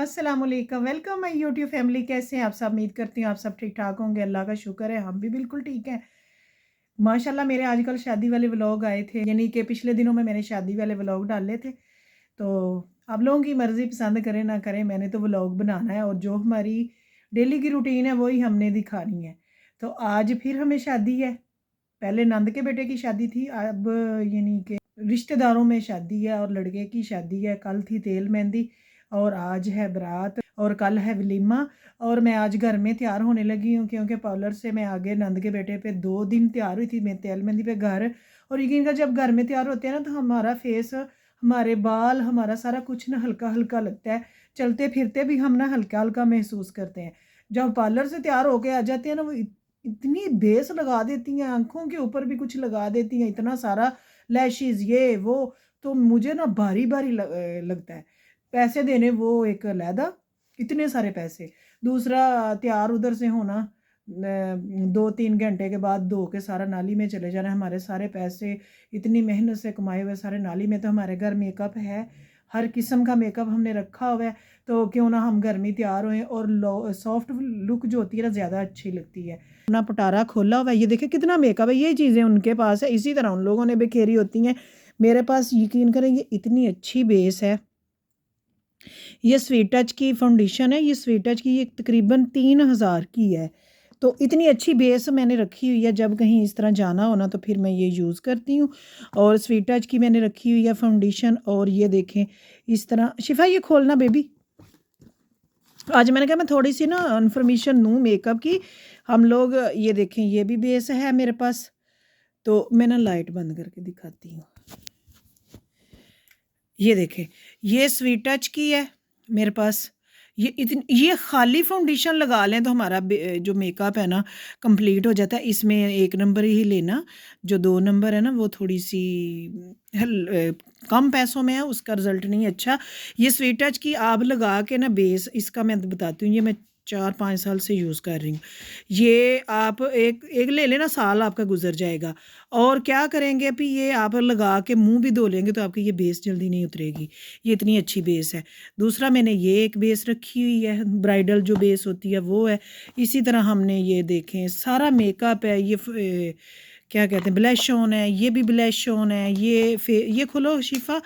अस्सलाम वालेकुम। Welcome my YouTube family. कैसे हैं आप सब? उम्मीद करती हूँ आप सब ठीक ठाक होंगे। अल्लाह का शुक्र है हम भी बिल्कुल ठीक हैं माशाल्लाह। मेरे आजकल शादी वाले व्लॉग आए थे, यानी कि पिछले दिनों में मैंने शादी वाले व्लॉग डाले थे। तो आप लोगों की मर्ज़ी, पसंद करें ना करें, मैंने तो व्लॉग बनाना है और जो हमारी डेली की रूटीन है वही हमने दिखानी है। तो आज फिर हमें शादी है। पहले नंद के बेटे की शादी थी, अब यानी कि रिश्तेदारों में शादी है और लड़के की शादी है। कल थी तेल मेहंदी और आज है बारात और कल है वलीमा। और मैं आज घर में तैयार होने लगी हूँ क्योंकि पार्लर से मैं आगे नंद के बेटे पे 2 दिन तैयार हुई थी, मैं तेल मेहंदी पे घर। और यकीन का जब घर में तैयार होते हैं ना तो हमारा फेस, हमारे बाल, हमारा सारा कुछ ना हल्का हल्का लगता है। चलते फिरते भी हम ना हल्का हल्का महसूस करते हैं। जब पार्लर से तैयार होके आ जाते हैं ना, वो इतनी बेस लगा देती हैं, आँखों के ऊपर भी कुछ लगा देती हैं, इतना सारा लैशेज़ ये वो। तो मुझे ना भारी-भारी लगता है। पैसे देने वो एक अलहदा, इतने सारे पैसे। दूसरा तैयार उधर से होना, 2-3 घंटे के बाद धो के सारा नाली में चले जाना। हमारे सारे पैसे इतनी मेहनत से कमाए हुए सारे नाली में। तो हमारे घर मेकअप है, हर किस्म का मेकअप हमने रखा हुआ है। तो क्यों ना हम घर में तैयार होएँ और सॉफ्ट लुक जो होती है ना ज़्यादा अच्छी लगती है। अपना पटारा खोला हुआ है, ये देखिए कितना मेकअप है। ये चीज़ें उनके पास है, इसी तरह उन लोगों ने बिखेरी होती हैं। मेरे पास यकीन करें ये इतनी अच्छी बेस है। ये स्वीट टच की फाउंडेशन है, ये स्वीट टच की ये तकरीबन 3000 की है। तो इतनी अच्छी बेस मैंने रखी हुई है, जब कहीं इस तरह जाना हो ना तो फिर मैं ये यूज़ करती हूँ। और स्वीट टच की मैंने रखी हुई है फाउंडेशन। और ये देखें इस तरह। शिफा ये खोलना बेबी। आज मैंने कहा मैं थोड़ी सी ना इन्फॉर्मेशन दूँ मेकअप की। हम लोग ये देखें, ये भी बेस है मेरे पास। तो मैं ना लाइट बंद करके दिखाती हूँ। ये देखें, ये स्वीट टच की है मेरे पास। ये खाली फाउंडेशन लगा लें तो हमारा जो मेकअप है ना कंप्लीट हो जाता है। इसमें 1 नंबर ही लेना, जो 2 नंबर है ना वो थोड़ी सी कम पैसों में है, उसका रिज़ल्ट नहीं अच्छा। ये स्वीट टच की आप लगा के ना बेस, इसका मैं बताती हूँ, ये मैं 4-5 साल से यूज़ कर रही हूँ। ये आप एक एक ले लेना, साल आपका गुजर जाएगा। और क्या करेंगे अभी, ये आप लगा के मुंह भी धो लेंगे तो आपकी ये बेस जल्दी नहीं उतरेगी। ये इतनी अच्छी बेस है। दूसरा मैंने ये एक बेस रखी हुई है, ब्राइडल जो बेस होती है वो है। इसी तरह हमने ये देखें सारा मेकअप है। ये क्या कहते हैं, ब्लश ऑन है, ये भी ब्लश ऑन है। ये खोलो शिफा,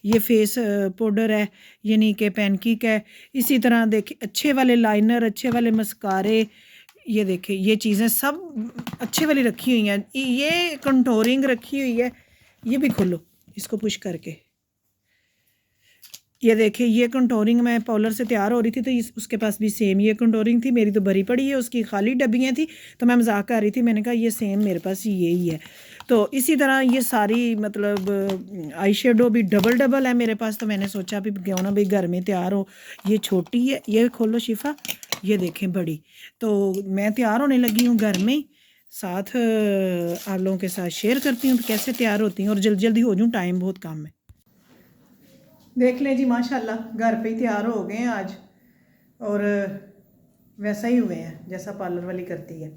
ये फेस पाउडर है, यानी कि पैनकेक है। इसी तरह देखिए अच्छे वाले लाइनर, अच्छे वाले मस्कारे, ये देखिए ये चीज़ें सब अच्छे वाली रखी हुई हैं। ये कंटोरिंग रखी हुई है, ये भी खोलो इसको पुश करके। ये देखिए ये कंटोरिंग, मैं पार्लर से तैयार हो रही थी तो उसके पास भी सेम ये कंटोरिंग थी। मेरी तो भरी पड़ी है, उसकी खाली डब्बियाँ थी। तो मैं मजाक कर रही थी, मैंने कहा ये सेम मेरे पास यही है। तो इसी तरह ये सारी मतलब आई शेडो भी डबल डबल है मेरे पास। तो मैंने सोचा भी क्यों ना भाई घर में तैयार हो। ये छोटी है, ये खोलो शिफा, ये देखें बड़ी। तो मैं तैयार होने लगी हूँ घर में, साथ आप लोगों के साथ शेयर करती हूँ कैसे तैयार होती हूँ और जल्दी जल्दी हो जाऊँ, टाइम बहुत कम है। देख लें जी माशाल्लाह घर पे ही तैयार हो गए हैं आज। और वैसा ही हुए हैं जैसा पार्लर वाली करती है।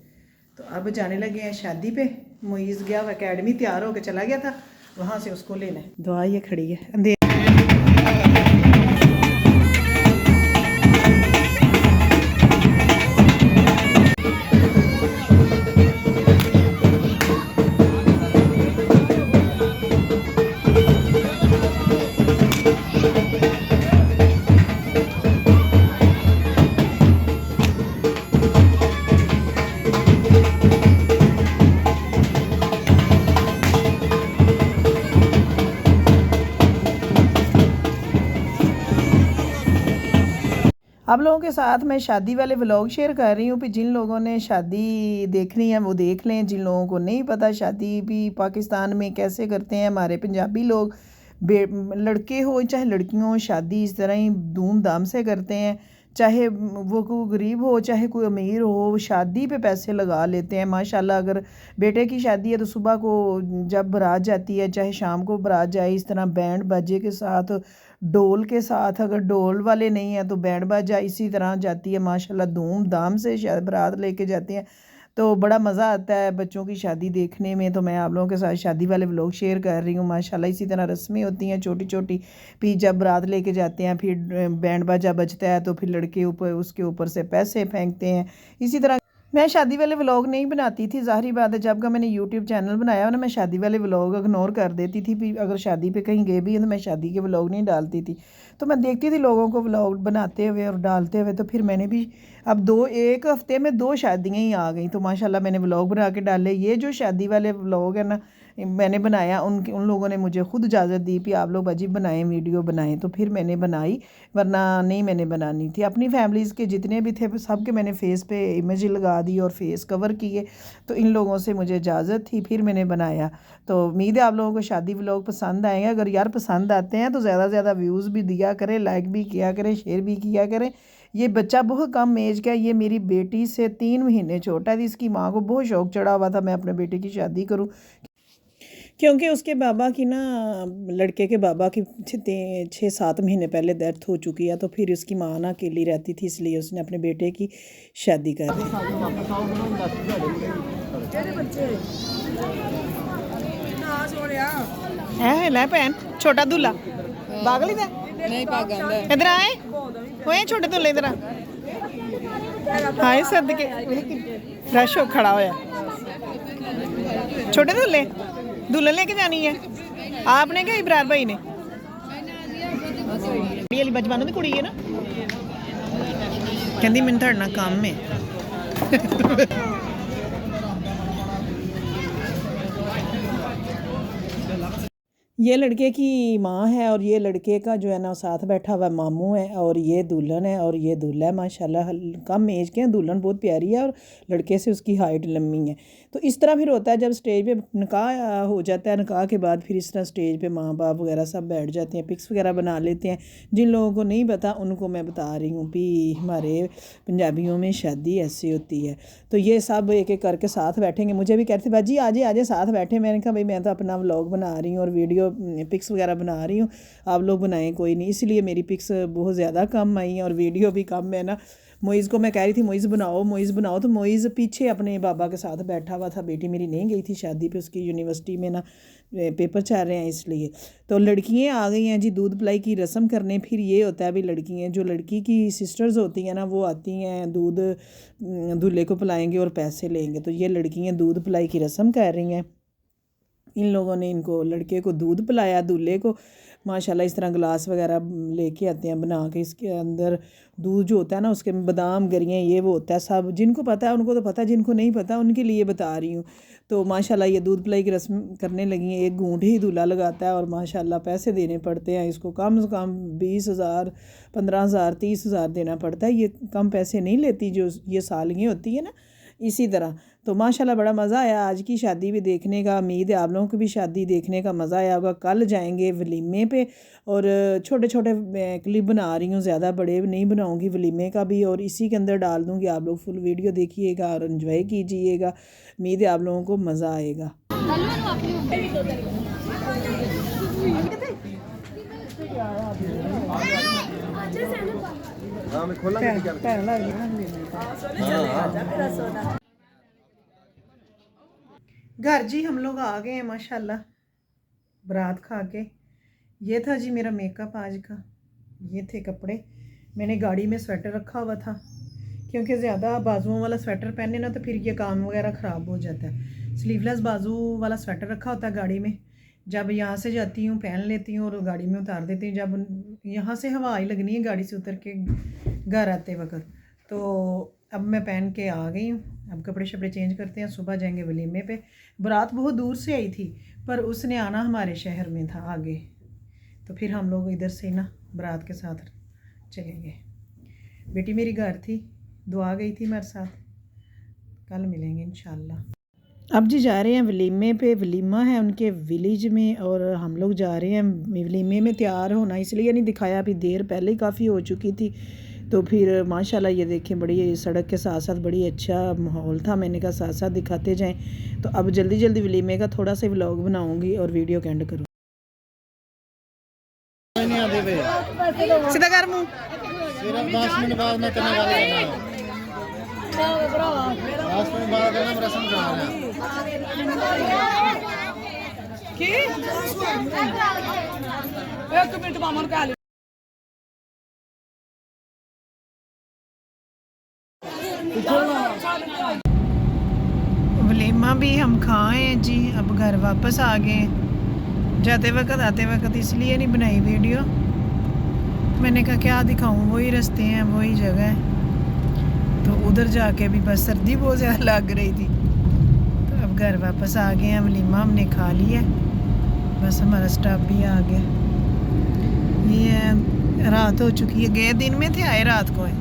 तो अब जाने लगे हैं शादी पे। मुईज़ गया वो अकेडमी, तैयार होकर चला गया था, वहाँ से उसको लेना है। दुआ ये खड़ी है अंधेरे। आप लोगों के साथ मैं शादी वाले व्लॉग शेयर कर रही हूँ कि जिन लोगों ने शादी देखनी है वो देख लें। जिन लोगों को नहीं पता शादी भी पाकिस्तान में कैसे करते हैं हमारे पंजाबी लोग, लड़के हो चाहे लड़कियों हो, शादी इस तरह ही धूमधाम से करते हैं। चाहे वो कोई गरीब हो चाहे कोई अमीर हो, शादी पे पैसे लगा लेते हैं माशाल्लाह। अगर बेटे की शादी है तो सुबह को जब बारात जाती है, चाहे शाम को बारात जाए, इस तरह बैंड बाजे के साथ, डोल के साथ, अगर डोल वाले नहीं हैं तो बैंड बाजा, इसी तरह जाती है माशाल्लाह, धूमधाम से बारात लेके जाते हैं। तो बड़ा मज़ा आता है बच्चों की शादी देखने में। तो मैं आप लोगों के साथ शादी वाले व्लॉग शेयर कर रही हूँ माशाल्लाह। इसी तरह रस्में होती हैं छोटी छोटी, फिर जब बारात लेके जाते हैं फिर बैंड बाजा बजता है तो फिर लड़के ऊपर उसके ऊपर से पैसे फेंकते हैं। इसी तरह मैं शादी वाले व्लॉग नहीं बनाती थी, ज़ाहिर बात है जब का मैंने यूट्यूब चैनल बनाया ना मैं शादी वाले व्लॉग इग्नोर कर देती थी। फिर अगर शादी पे कहीं गए भी हैं तो मैं शादी के व्लॉग नहीं डालती थी। तो मैं देखती थी लोगों को व्लॉग बनाते हुए और डालते हुए, तो फिर मैंने भी अब एक हफ्ते में 2 शादियाँ ही आ गई तो माशाल्लाह मैंने व्लॉग बना के डाले। ये जो शादी वाले व्लॉग है ना मैंने बनाया, उन लोगों ने मुझे खुद इजाज़त दी कि आप लोग अजीब बनाएं, वीडियो बनाएं, तो फिर मैंने बनाई, वरना नहीं मैंने बनानी थी। अपनी फैमिलीज़ के जितने भी थे सब के मैंने फेस पे इमेज लगा दी और फेस कवर किए, तो इन लोगों से मुझे इजाज़त थी फिर मैंने बनाया। तो उम्मीद है आप लोगों को शादी व्लॉग पसंद आएंगे। अगर यार पसंद आते हैं तो ज़्यादा से ज़्यादा व्यूज़ भी दिया करें, लाइक भी किया करें, शेयर भी किया करें। ये बच्चा बहुत कम एज का है, ये मेरी बेटी से 3 महीने छोटा है। इसकी माँ को बहुत शौक़ चढ़ा हुआ था मैं अपने बेटे की शादी करूँ, क्योंकि उसके बाबा की ना, लड़के के बाबा की 6-7 महीने पहले डेथ हो चुकी है। तो फिर उसकी माँ ना अकेली रहती थी, इसलिए उसने अपने बेटे की शादी कर दी। है लै भैन छोटा दूल्हा पागल ही इधर आए हुए छोटे दूल्हे इधर हाय सदके फ्रेश हो खड़ा होया। छोटे दूल्हे दुल्हन लेके जानी है आपने क्या इब्रार भाई ने? बचपन की कुड़ी है ना, कहती मैंने थोड़े ना काम है। ये लड़के की माँ है और ये लड़के का जो है ना साथ बैठा हुआ मामू है, और ये दुल्हन है और ये दूल्हा है। माशाल्लाह कम एज के हैं, दुल्हन बहुत प्यारी है और लड़के से उसकी हाइट लंबी है। तो इस तरह फिर होता है जब स्टेज पे निकाह हो जाता है, निकाह के बाद फिर इस तरह स्टेज पे माँ बाप वगैरह सब बैठ जाते हैं, पिक्स वगैरह बना लेते हैं। जिन लोगों को नहीं पता उनको मैं बता रही हूँ कि हमारे पंजाबियों में शादी ऐसी होती है। तो ये सब एक एक करके साथ बैठेंगे। मुझे भी कहते बाजी आजे साथ बैठे। मैंने कहा भाई मैं तो अपना व्लॉग बना रही हूँ और वीडियो पिक्स वगैरह बना रही हूँ, आप लोग बनाएं कोई नहीं। इसलिए मेरी पिक्स बहुत ज़्यादा कम आई हैं और वीडियो भी कम है ना। मोइज़ को मैं कह रही थी मोइज़ बनाओ, तो मोइज़ पीछे अपने बाबा के साथ बैठा हुआ था। बेटी मेरी नहीं गई थी शादी पे, उसकी यूनिवर्सिटी में ना पेपर चल रहे हैं इसलिए। तो लड़कियाँ आ गई हैं जी दूध पिलाई की रस्म करने। फिर ये होता है भी लड़कियाँ जो लड़की की सिस्टर्स होती हैं ना वो आती हैं, दूध दूल्हे को पिलाएंगे और पैसे लेंगे। तो ये लड़कियाँ दूध पिलाई की रस्म कर रही हैं। इन लोगों ने इनको लड़के को दूध पिलाया, दूल्हे को माशाल्लाह इस तरह गिलास वगैरह लेके आते हैं बना के। इसके अंदर दूध जो होता है ना उसके बादाम गरियाँ ये वो होता है सब। जिनको पता है उनको तो पता है, जिनको नहीं पता उनके लिए बता रही हूँ। तो माशाल्लाह ये दूध पिलाई की रस्म करने लगी हैं। एक घूंट ही दूल्हा लगाता है और माशाल्लाह पैसे देने पड़ते हैं इसको, कम से कम 20,000 15,000 30,000 देना पड़ता है। ये कम पैसे नहीं लेती जो ये सालियाँ होती है ना, इसी तरह। तो माशाल्लाह बड़ा मज़ा आया आज की शादी भी देखने का। उम्मीद है आप लोगों को भी शादी देखने का मज़ा आया होगा। कल जाएंगे वलीमे पे और छोटे छोटे क्लिप बना रही हूँ, ज़्यादा बड़े नहीं बनाऊँगी वलीमे का भी, और इसी के अंदर डाल दूँगी। आप लोग फुल वीडियो देखिएगा और इन्जॉय कीजिएगा। उम्मीद है आप लोगों को मज़ा आएगा। घर जी हम लोग आ गए हैं माशाल्लाह बारात खा के। ये था जी मेरा मेकअप आज का, ये थे कपड़े। मैंने गाड़ी में स्वेटर रखा हुआ था क्योंकि ज़्यादा बाजुओं वाला स्वेटर पहने ना तो फिर ये काम वगैरह ख़राब हो जाता है। स्लीवलेस बाजू वाला स्वेटर रखा होता है गाड़ी में। जब यहाँ से जाती हूँ पहन लेती हूँ और गाड़ी में उतार देती हूँ। जब यहाँ से हवा ही लगनी है गाड़ी से उतर के घर आते वक्त। तो अब मैं पहन के आ गई हूँ। अब कपड़े शपड़े चेंज करते हैं, सुबह जाएंगे वलीमे पे। बारात बहुत दूर से आई थी पर उसने आना हमारे शहर में था आगे, तो फिर हम लोग इधर से ना बारात के साथ चले गए। बेटी मेरी घर थी, दुआ गई थी मेरे साथ। कल मिलेंगे इंशाल्लाह। अब जी जा रहे हैं वलीमे पे। वलीमा है उनके विलेज में और हम लोग जा रहे हैं वलीमे में। तैयार होना इसलिए नहीं दिखाया, अभी देर पहले ही काफ़ी हो चुकी थी। तो फिर माशाल्लाह ये देखें बड़ी सड़क के साथ साथ बड़ी अच्छा माहौल था। मैंने कहा साथ साथ दिखाते जाएं। तो अब जल्दी जल्दी वलीमे का थोड़ा सा व्लॉग बनाऊंगी और वीडियो का एंड करूँगी। सीधा कर मुँह। लास्ट में बात करना हम रस्म करा रहे हैं। की एक मिनट मामन का वलीमा भी हम खाए हैं जी। अब घर वापस आ गए हैं। जाते वक्त आते वक्त इसलिए नहीं बनाई वीडियो, मैंने कहा क्या दिखाऊं, वही रास्ते हैं वही जगह है। तो उधर जाके भी बस सर्दी बहुत ज़्यादा लग रही थी, तो अब घर वापस आ गए हैं। वलीमा हमने खा लिया, बस हमारा स्टाफ भी आ गया। ये रात हो चुकी है, गए दिन में थे आए रात को है।